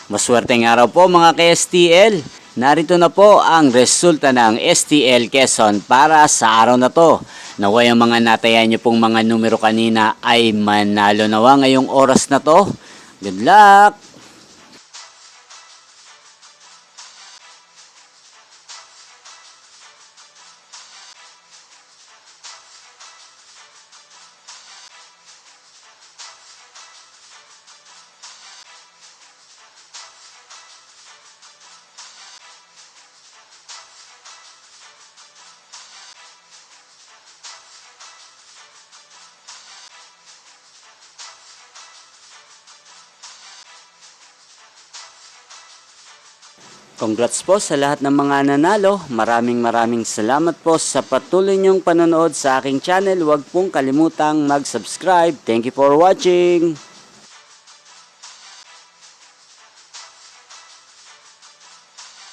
Maswerteng araw po mga ka-STL. Narito na po ang resulta ng STL Quezon para sa araw na to. Naway ang mga natayan nyo pong mga numero kanina ay manalo nawa ngayong oras na to. Good luck! Congrats po sa lahat ng mga nanalo. Maraming salamat po sa patuloy niyong panonood sa aking channel. Huwag pong kalimutang mag-subscribe. Thank you for watching.